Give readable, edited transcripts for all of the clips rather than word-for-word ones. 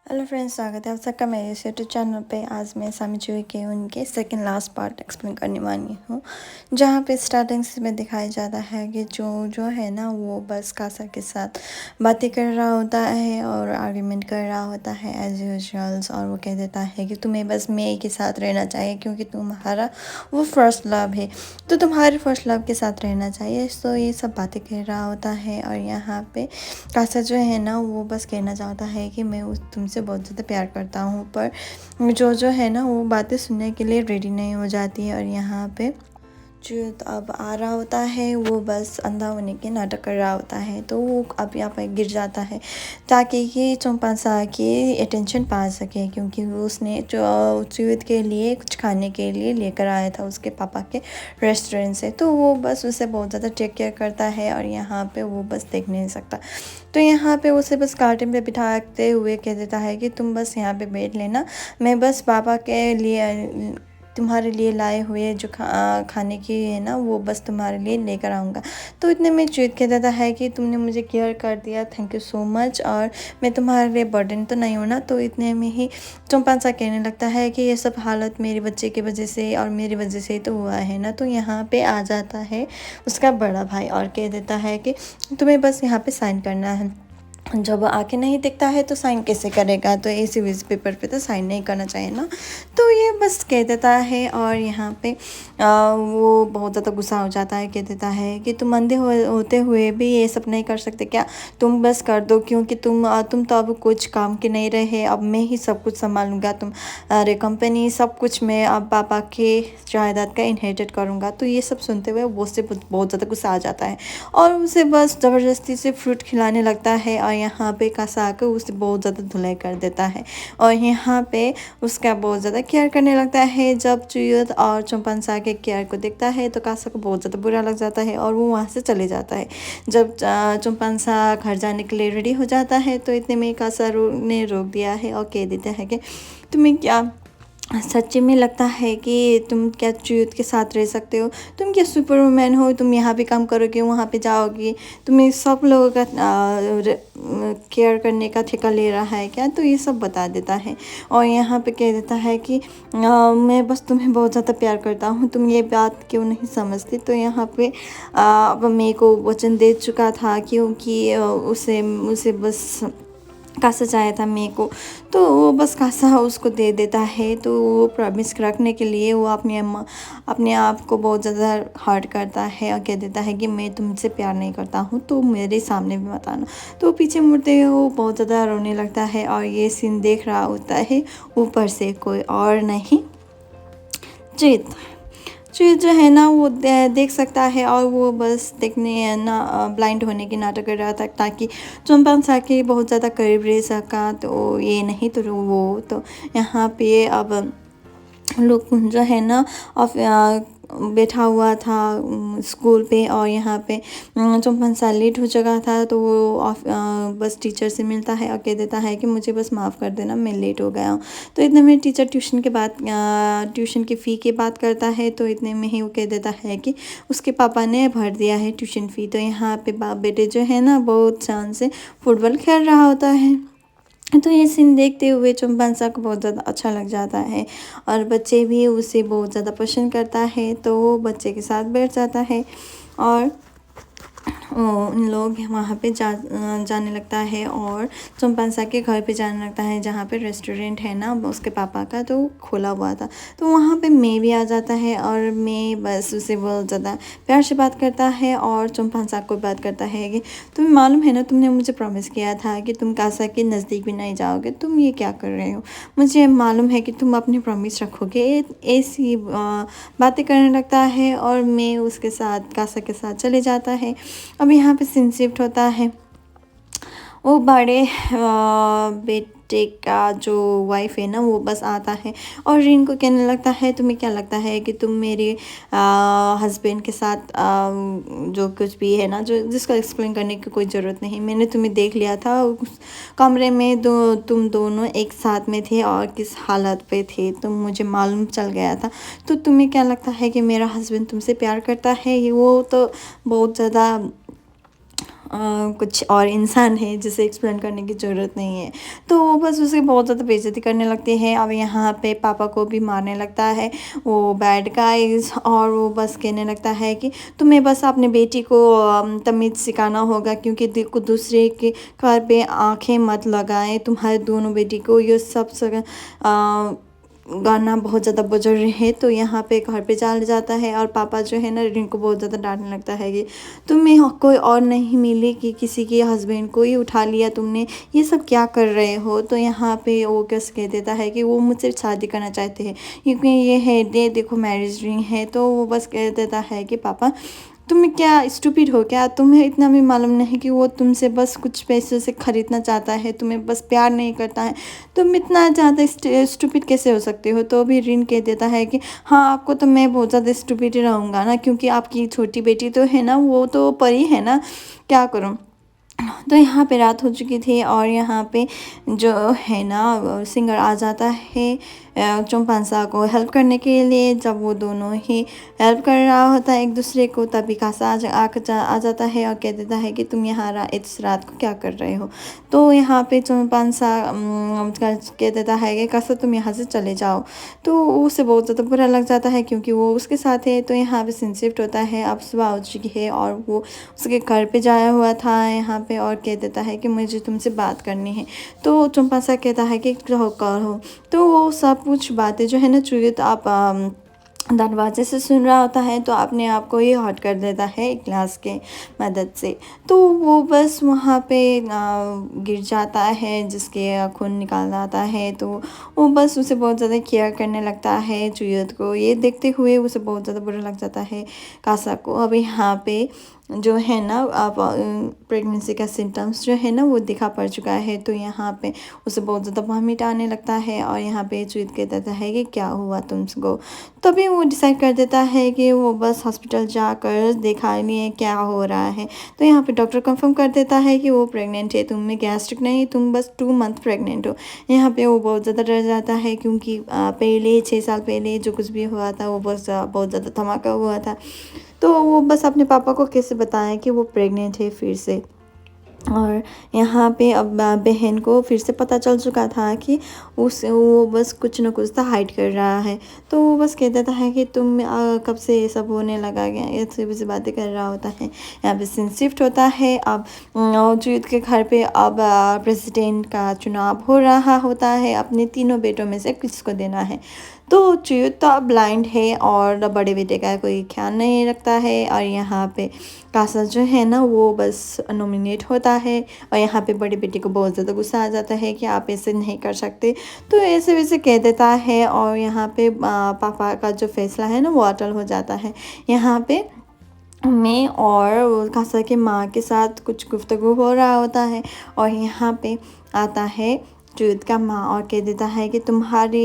Hello friends, स्वागत है आप सबका मेरे इस यूट्यूब चैनल पे। आज मैं सामी चूहे के उनके सेकंड लास्ट पार्ट एक्सप्लेन करने वाली हूँ, जहाँ पे स्टार्टिंग से में दिखाया जाता है कि जो जो है ना वो बस कासा के साथ बातें कर रहा होता है और आर्ग्यूमेंट कर रहा होता है एज यूजुअल्स। और वो कह देता है कि तुम्हें बस मे के साथ रहना चाहिए क्योंकि तुम्हारा वो फर्स्ट लव है, तो तुम्हारे फर्स्ट लव के साथ रहना चाहिए। तो ये सब बातें कह रहा होता है और यहाँ पे कासा जो है ना वो बस कहना चाहता है कि मैं तुमसे बहुत ज़्यादा प्यार करता हूँ, पर जो है ना वो बातें सुनने के लिए रेडी नहीं हो जाती है। और यहाँ पे जो अब आ रहा होता है वो बस अंधा होने के नाटक कर रहा होता है, तो वो अब यहाँ पर गिर जाता है ताकि कि चंपासा की अटेंशन पा सके, क्योंकि उसने जो चूत के लिए कुछ खाने के लिए लेकर आया था उसके पापा के रेस्टोरेंट से। तो वो बस उसे बहुत ज़्यादा टेक केयर करता है और यहाँ पे वो बस देख नहीं सकता। तो यहाँ पे उसे बस कार्टन पे बिठाते हुए कह देता है कि तुम बस यहाँ पे बैठ लेना, मैं बस पापा के लिए तुम्हारे लिए लाए हुए जो खाने की है ना वो बस तुम्हारे लिए लेकर आऊँगा। तो इतने में चूत कह देता है कि तुमने मुझे केयर कर दिया, थैंक यू सो मच, और मैं तुम्हारे लिए बर्डन तो नहीं हूँ ना। तो इतने में ही चंपासा कहने लगता है कि ये सब हालत मेरी बच्चे की वजह से और मेरी वजह से तो हुआ है ना। तो यहाँ पे आ जाता है उसका बड़ा भाई और कह देता है कि तुम्हें बस यहाँ पे साइन करना है। जब आके नहीं दिखता है तो साइन कैसे करेगा, तो ऐसे विज पेपर पे तो साइन नहीं करना चाहिए ना। तो ये बस कह देता है और यहाँ पे वो बहुत ज़्यादा गुस्सा हो जाता है। कह देता है कि तुम अंधे होते हुए भी ये सब नहीं कर सकते क्या, तुम बस कर दो, क्योंकि तुम तो अब कुछ काम के नहीं रहे, अब मैं ही सब कुछ संभालूंगा, तुम अरे कंपनी सब कुछ मैं अब पापा के जायदाद का इनहेरिटेड करूँगा। तो ये सब सुनते हुए वो से बहुत ज़्यादा गुस्सा आ जाता है और उसे बस ज़बरदस्ती से फ्रूट खिलाने लगता है। और यहाँ पे कासा आकर उसे बहुत ज़्यादा धुलाई कर देता है और यहाँ पे उसका बहुत ज़्यादा केयर करने लगता है। जब चुयत और चंपनसा के केयर को देखता है तो कासा को बहुत ज़्यादा बुरा लग जाता है और वो वहाँ से चले जाता है। जब चंपनसा घर जाने के लिए रेडी हो जाता है तो इतने में कासा ने रोक दिया है और कह देता है कि तुम्हें क्या सच्ची में लगता है कि तुम क्या चूत के साथ रह सकते हो, तुम क्या सुपर वुमेन हो, तुम यहाँ भी काम करोगे वहाँ पे जाओगी, तुम्हें सब लोगों का केयर करने का ठेका ले रहा है क्या। तो ये सब बता देता है और यहाँ पे कह देता है कि मैं बस तुम्हें बहुत ज़्यादा प्यार करता हूँ, तुम ये बात क्यों नहीं समझती। तो यहाँ पे अब मेरे को वचन दे चुका था क्योंकि उसे मुझे बस कासा चाहे था मेरे को, तो वो बस कासा उसको दे देता है। तो वो प्रॉमिस रखने के लिए वो अपने आप को बहुत ज़्यादा हर्ट करता है और कह देता है कि मैं तुमसे प्यार नहीं करता हूँ, तो मेरे सामने भी मत आना। तो पीछे मुड़ते हुए वो बहुत ज़्यादा रोने लगता है और ये सीन देख रहा होता है ऊपर से कोई और नहीं, जीत। चीज़ जो है ना वो देख सकता है और वो बस देखने ना ब्लाइंड होने की नाटक कर रहा था ताकि चंपन के बहुत ज़्यादा करीब रह सका। तो ये नहीं तो वो तो यहाँ पे अब लोग जो है ना बैठा हुआ था स्कूल पे और यहाँ पे चंपन सा लेट हो चुका था। तो वो बस टीचर से मिलता है और कह देता है कि मुझे बस माफ़ कर देना, मैं लेट हो गया हूँ। तो इतने में टीचर ट्यूशन की फ़ी की बात करता है। तो इतने में ही वो कह देता है कि उसके पापा ने भर दिया है ट्यूशन फ़ी। तो यहाँ पे बाप बेटे जो है ना बहुत शान से फुटबॉल खेल रहा होता है। तो ये सीन देखते हुए चंपनसा को बहुत ज़्यादा अच्छा लग जाता है और बच्चे भी उसे बहुत ज़्यादा पसंद करता है। तो वो बच्चे के साथ बैठ जाता है और उन लोग वहाँ पे जाने लगता है और चंपनसा के घर पे जाने लगता है जहाँ पे रेस्टोरेंट है ना उसके पापा का, तो खोला हुआ था। तो वहाँ पे मैं भी आ जाता है और मैं बस उसे बहुत ज़्यादा प्यार से बात करता है और चंपनसा को बात करता है कि तुम्हें मालूम है ना, तुमने मुझे प्रॉमिस किया था कि तुम कासा के नज़दीक भी नहीं जाओगे, तुम ये क्या कर रहे हो, मुझे मालूम है कि तुम अपनी प्रॉमिस रखोगे। ऐसी बातें करने लगता है और मैं उसके साथ कासा के साथ चले जाता है। अब यहाँ पे सीन शिफ्ट होता है, वो बड़े बेटे का जो वाइफ है ना वो बस आता है और रिन को कहने लगता है तुम्हें क्या लगता है कि तुम मेरे हस्बैंड के साथ जो कुछ भी है ना, जो जिसको एक्सप्लेन करने की कोई ज़रूरत नहीं, मैंने तुम्हें देख लिया था उस कमरे में, तुम दोनों एक साथ में थे और किस हालत पे थे तो मुझे मालूम चल गया था। तो तुम्हें क्या लगता है कि मेरा हस्बैंड तुमसे प्यार करता है, वो तो बहुत ज़्यादा कुछ और इंसान है जिसे एक्सप्लेन करने की ज़रूरत नहीं है। तो वो बस उसे बहुत ज़्यादा बेइज़्ज़ती करने लगती है। अब यहाँ पे पापा को भी मारने लगता है वो बैड गाइज़, और वो बस कहने लगता है कि तुम्हें बस अपनी बेटी को तमीज़ सिखाना होगा, क्योंकि दूसरे के घर पे आँखें मत लगाएँ। तुम्हारे दोनों बेटी को ये सब गाना बहुत ज़्यादा बज है। तो यहाँ पे घर पे चला जाता है और पापा जो है ना रिन को बहुत ज़्यादा डांटने लगता है कि तुम्हें कोई और नहीं मिली कि किसी के हस्बैंड को ही उठा लिया तुमने, ये सब क्या कर रहे हो। तो यहाँ पे वो कैसे कह देता है कि वो मुझसे शादी करना चाहते हैं, क्योंकि ये है दे देखो मैरिज रिंग है। तो वो बस कह देता है कि पापा तुम्हें क्या स्टूपिड हो क्या, तुम्हें इतना भी मालूम नहीं कि वो तुमसे बस कुछ पैसों से ख़रीदना चाहता है, तुम्हें बस प्यार नहीं करता है, तुम इतना ज़्यादा स्टूपिड कैसे हो सकते हो। तो भी रिन कह देता है कि हाँ आपको तो मैं बहुत ज़्यादा स्टूपिड ही रहूँगा ना, क्योंकि आपकी छोटी बेटी तो है ना, वो तो परी है ना, क्या करूँ। तो यहाँ पे रात हो चुकी थी और यहाँ पे जो है ना सिंगर आ जाता है चुम्पांसा को हेल्प करने के लिए। जब वो दोनों ही हेल्प कर रहा होता है एक दूसरे को, तभी कासा आ जाता है और कह देता है कि तुम यहाँ इस रात को क्या कर रहे हो। तो यहाँ पे चुम्पांसा कह देता है कि कासा तुम यहाँ से चले जाओ। तो उसे बहुत ज़्यादा बुरा लग जाता है क्योंकि वो उसके साथ है। तो यहाँ पे सीन शिफ्ट होता है, अब सुबह हो चुकी है और वो उसके घर पे जाया हुआ था यहाँ पे, और कह देता है कि मुझे तुमसे बात करनी है। तो चुम्पांसा कहता है कि कहो। तो वो सब कुछ बातें जो है ना चुगत आप दरवाजे से सुन रहा होता है, तो अपने आप को ही हॉट कर देता है एक ग्लास के मदद से। तो वो बस वहाँ पे गिर जाता है जिसके खून निकाल आता है। तो वो बस उसे बहुत ज़्यादा केयर करने लगता है चुयत को। ये देखते हुए उसे बहुत ज़्यादा बुरा लग जाता है कासा को। अब यहाँ पे जो है ना अब प्रेगनेंसी का सिम्टम्स जो है ना वो दिखा पड़ चुका है। तो यहाँ पे उसे बहुत ज़्यादा वॉमिट आने लगता है और यहाँ पे चुयत कह देता है कि क्या हुआ तुमको। तभी वो डिसाइड कर देता है कि वो बस हॉस्पिटल जाकर दिखा लिए क्या हो रहा है। तो यहाँ पे डॉक्टर कंफर्म कर देता है कि वो प्रेग्नेंट है, तुम में गैस्ट्रिक नहीं, तुम बस 2 मंथ प्रेग्नेंट हो। यहाँ पे वो बहुत ज़्यादा डर जाता है क्योंकि पहले 6 साल पहले जो कुछ भी हुआ था वो बहुत ज़्यादा धमाका हुआ था। तो वो बस अपने पापा को कैसे बताएं कि वो प्रेग्नेंट है फिर से। और यहाँ पे अब बहन को फिर से पता चल चुका था कि वो बस कुछ न कुछ तो हाइड कर रहा है। तो वो बस कह देता है कि तुम कब से ये सब होने लगा गया, ऐसे वैसे बातें कर रहा होता है। यहाँ पे सीन शिफ्ट होता है। अब जुद के घर पे अब प्रेसिडेंट का चुनाव हो रहा होता है, अपने तीनों बेटों में से किसको देना है। तो च्यूत तो ब्लाइंड है और बड़े बेटे का कोई ख्याल नहीं रखता है। और यहाँ पे कासा जो है ना वो बस नॉमिनेट होता है और यहाँ पे बड़े बेटे को बहुत ज़्यादा गुस्सा आ जाता है कि आप ऐसे नहीं कर सकते। तो ऐसे वैसे कह देता है और यहाँ पे पापा का जो फैसला है ना वो अटल हो जाता है। यहाँ पे मैं और कासा के माँ के साथ कुछ गुफ्तगू हो रहा होता है और यहाँ पे आता है जुद का माँ और कह देता है कि तुम्हारे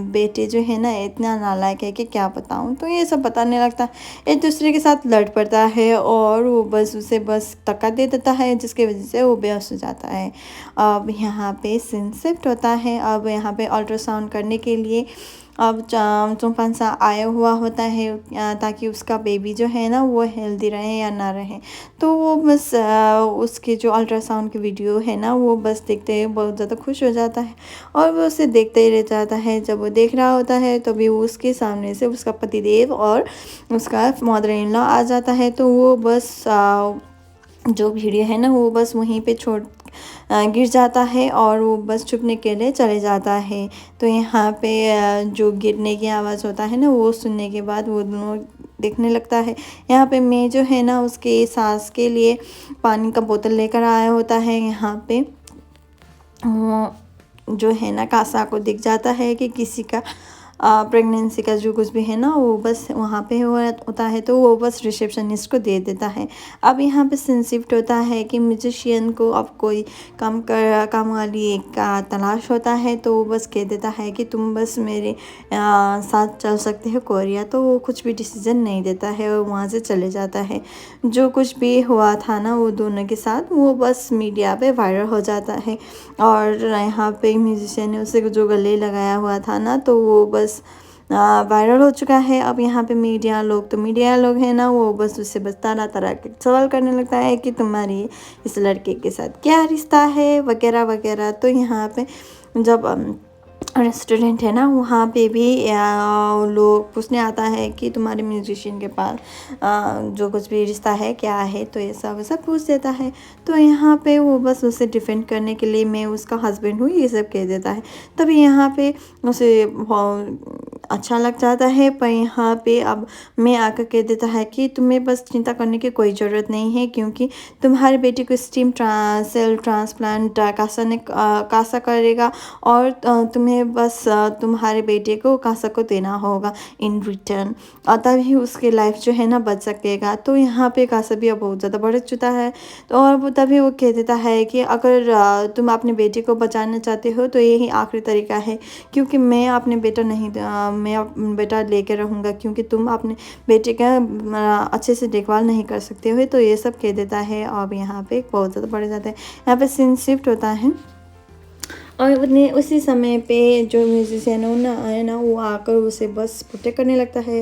बेटे जो है ना इतना नालायक है कि क्या बताऊँ। तो ये सब बताने लगता है, एक दूसरे के साथ लड़ पड़ता है और वो बस उसे बस धक्का दे देता है जिसकी वजह से वो बेहोश हो जाता है। अब यहाँ पे सीन शिफ्ट होता है। अब यहाँ पे अल्ट्रासाउंड करने के लिए अब चुम्पांसा आया हुआ होता है ताकि उसका बेबी जो है ना वो हेल्दी रहे या ना रहे। तो वो बस उसके जो अल्ट्रासाउंड की वीडियो है ना वो बस देखते ही बहुत ज़्यादा खुश हो जाता है और वो उसे देखते ही रह जाता है। जब वो देख रहा होता है तभी उसके सामने से उसका पतिदेव और उसका मदर इन लॉ आ जाता है। तो वो बस जो वीडियो है ना वो बस वहीं पे छोड़ गिर जाता है और वो बस छुपने के लिए चले जाता है। तो यहाँ पे जो गिरने की आवाज़ होता है ना वो सुनने के बाद वो दोनों देखने लगता है। यहाँ पे मैं जो है ना उसके सास के लिए पानी का बोतल लेकर आया होता है। यहाँ पे जो है ना कासा को दिख जाता है कि किसी का प्रेगनेंसी का जो कुछ भी है ना वो बस वहाँ पे होता है। तो वो बस रिसेप्शनिस्ट को दे देता है। अब यहाँ पे सीन शिफ्ट होता है कि म्यूजिशियन को अब कोई काम वाली का तलाश होता है। तो वो बस कह देता है कि तुम बस मेरे साथ चल सकते हो कोरिया। तो वो कुछ भी डिसीजन नहीं देता है और वहाँ से चले जाता है। जो कुछ भी हुआ था ना वो दोनों के साथ वो बस मीडिया पे वायरल हो जाता है। और यहाँ पे म्यूजिशियन ने उसे जो गले लगाया हुआ था ना तो वो बस वायरल हो चुका है। अब यहाँ पे मीडिया लोग हैं ना, वो बस उससे बस तरह तरह के सवाल करने लगता है कि तुम्हारी इस लड़के के साथ क्या रिश्ता है वगैरह वगैरह। तो यहाँ पे जब रेस्टोरेंट है ना, वहाँ पे भी लोग पूछने आता है कि तुम्हारे म्यूजिशियन के पास जो कुछ भी रिश्ता है क्या है, तो ये सब वैसा पूछ देता है। तो यहाँ पे वो बस उसे डिफेंड करने के लिए मैं उसका हस्बैंड हूँ ये सब कह देता है। तभी यहाँ पे उसे अच्छा लग जाता है, पर यहाँ पे अब मैं आकर कह देता है कि तुम्हें बस चिंता करने की कोई ज़रूरत नहीं है, क्योंकि तुम्हारे बेटे को सेल ट्रांसप्लांट कासा करेगा और तुम्हें बस तुम्हारे बेटे को कासा को देना होगा इन रिटर्न, और तभी उसकी लाइफ जो है ना बच सकेगा। तो यहाँ पे कासा भी अब बहुत ज़्यादा बढ़ चुका है। तो और वो तभी वो कह देता है कि अगर तुम अपने बेटे को बचाना चाहते हो तो यही आखिरी तरीका है, क्योंकि मैं अपने बेटा नहीं मैं अपना बेटा लेके रहूँगा, क्योंकि तुम अपने बेटे का अच्छे से देखभाल नहीं कर सकते हो। तो ये सब कह देता है। अब यहाँ पे बहुत ज़्यादा बढ़ जाता है। यहाँ पे सीन शिफ्ट होता है और उसी समय पे जो म्यूजिशियन है ना आया ना, वो आकर उसे बस प्रोटेक्ट करने लगता है।